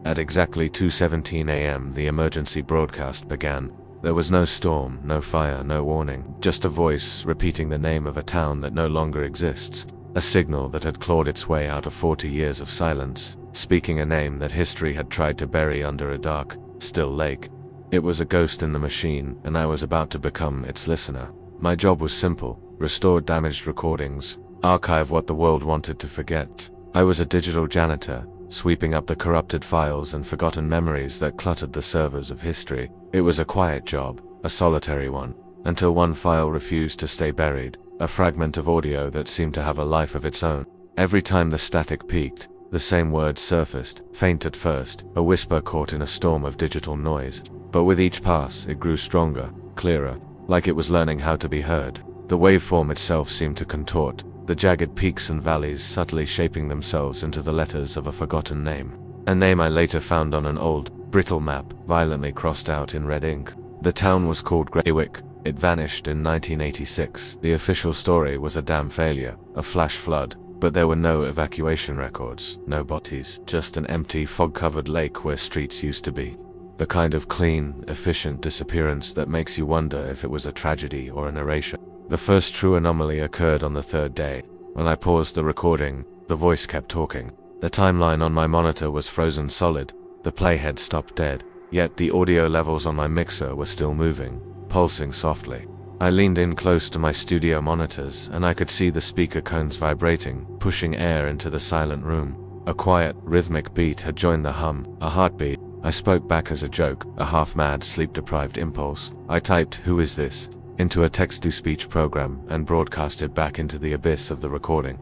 At exactly 2:17 a.m., the emergency broadcast began. There was no storm, no fire, no warning, just a voice repeating the name of a town that no longer exists. A signal that had clawed its way out of 40 years of silence, speaking a name that history had tried to bury under a dark, still lake. It was a ghost in the machine, and I was about to become its listener. My job was simple: restore damaged recordings, archive what the world wanted to forget. I was a digital janitor, sweeping up the corrupted files and forgotten memories that cluttered the servers of history. It was a quiet job, a solitary one, until one file refused to stay buried, a fragment of audio that seemed to have a life of its own. Every time the static peaked, the same words surfaced, faint at first, a whisper caught in a storm of digital noise. But with each pass, it grew stronger, clearer, like it was learning how to be heard. The waveform itself seemed to contort, the jagged peaks and valleys subtly shaping themselves into the letters of a forgotten name. A name I later found on an old, brittle map, violently crossed out in red ink. The town was called Greywick. It vanished in 1986. The official story was a damn failure, a flash flood, but there were no evacuation records, no bodies, just an empty, fog-covered lake where streets used to be. The kind of clean, efficient disappearance that makes you wonder if it was a tragedy or an erasure. The first true anomaly occurred on the third day. When I paused the recording, the voice kept talking. The timeline on my monitor was frozen solid. The playhead stopped dead, yet the audio levels on my mixer were still moving, pulsing softly. I leaned in close to my studio monitors, and I could see the speaker cones vibrating, pushing air into the silent room. A quiet, rhythmic beat had joined the hum, a heartbeat. I spoke back as a joke, a half-mad, sleep-deprived impulse. I typed, "Who is this?" into a text-to-speech program and broadcasted back into the abyss of the recording.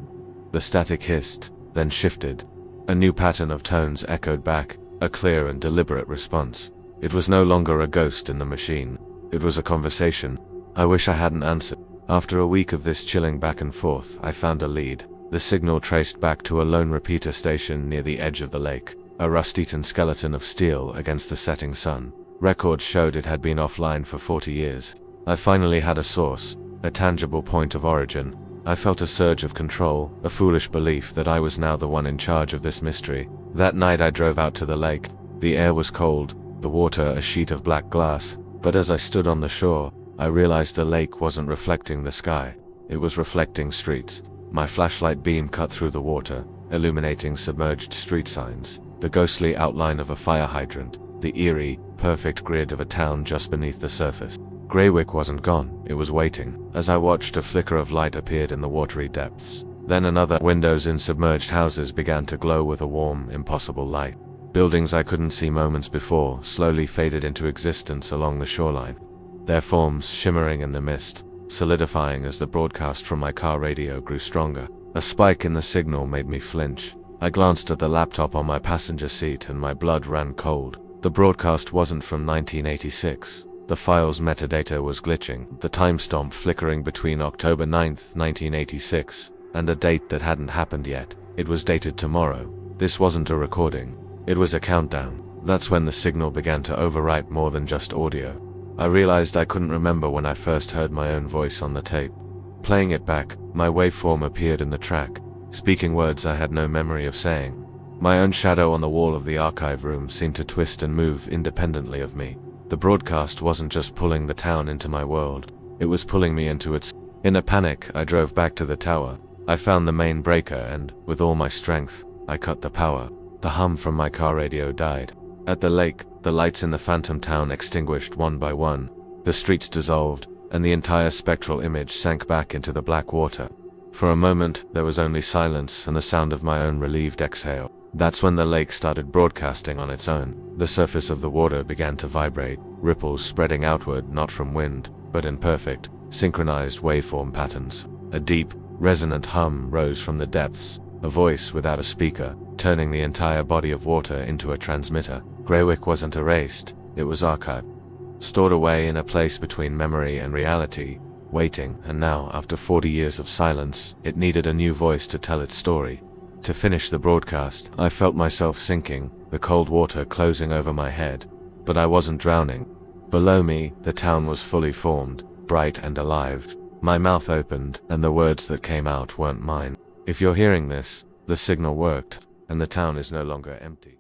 The static hissed, then shifted. A new pattern of tones echoed back, a clear and deliberate response. It was no longer a ghost in the machine. It was a conversation. I wish I hadn't answered. After a week of this chilling back and forth, I found a lead. The signal traced back to a lone repeater station near the edge of the lake, a rust-eaten skeleton of steel against the setting sun. Records showed it had been offline for 40 years. I finally had a source, a tangible point of origin. I felt a surge of control, a foolish belief that I was now the one in charge of this mystery. That night I drove out to the lake. The air was cold, the water a sheet of black glass, but as I stood on the shore, I realized the lake wasn't reflecting the sky. It was reflecting streets. My flashlight beam cut through the water, illuminating submerged street signs, the ghostly outline of a fire hydrant, the eerie, perfect grid of a town just beneath the surface. Greywick wasn't gone, it was waiting. As I watched, a flicker of light appeared in the watery depths. Then another. Windows in submerged houses began to glow with a warm, impossible light. Buildings I couldn't see moments before slowly faded into existence along the shoreline, their forms shimmering in the mist, solidifying as the broadcast from my car radio grew stronger. A spike in the signal made me flinch. I glanced at the laptop on my passenger seat and my blood ran cold. The broadcast wasn't from 1986. The file's metadata was glitching, the timestamp flickering between October 9th, 1986, and a date that hadn't happened yet. It was dated tomorrow. This wasn't a recording. It was a countdown. That's when the signal began to overwrite more than just audio. I realized I couldn't remember when I first heard my own voice on the tape. Playing it back, my waveform appeared in the track, speaking words I had no memory of saying. My own shadow on the wall of the archive room seemed to twist and move independently of me. The broadcast wasn't just pulling the town into my world, it was pulling me into its. In a panic, I drove back to the tower. I found the main breaker and, with all my strength, I cut the power. The hum from my car radio died. At the lake, the lights in the phantom town extinguished one by one. The streets dissolved, and the entire spectral image sank back into the black water. For a moment, there was only silence and the sound of my own relieved exhale. That's when the lake started broadcasting on its own. The surface of the water began to vibrate, ripples spreading outward not from wind, but in perfect, synchronized waveform patterns. A deep, resonant hum rose from the depths, a voice without a speaker, turning the entire body of water into a transmitter. Greywick wasn't erased, it was archived, stored away in a place between memory and reality, waiting, and now, after 40 years of silence, it needed a new voice to tell its story. To finish the broadcast, I felt myself sinking, the cold water closing over my head. But I wasn't drowning. Below me, the town was fully formed, bright and alive. My mouth opened, and the words that came out weren't mine. If you're hearing this, the signal worked, and the town is no longer empty.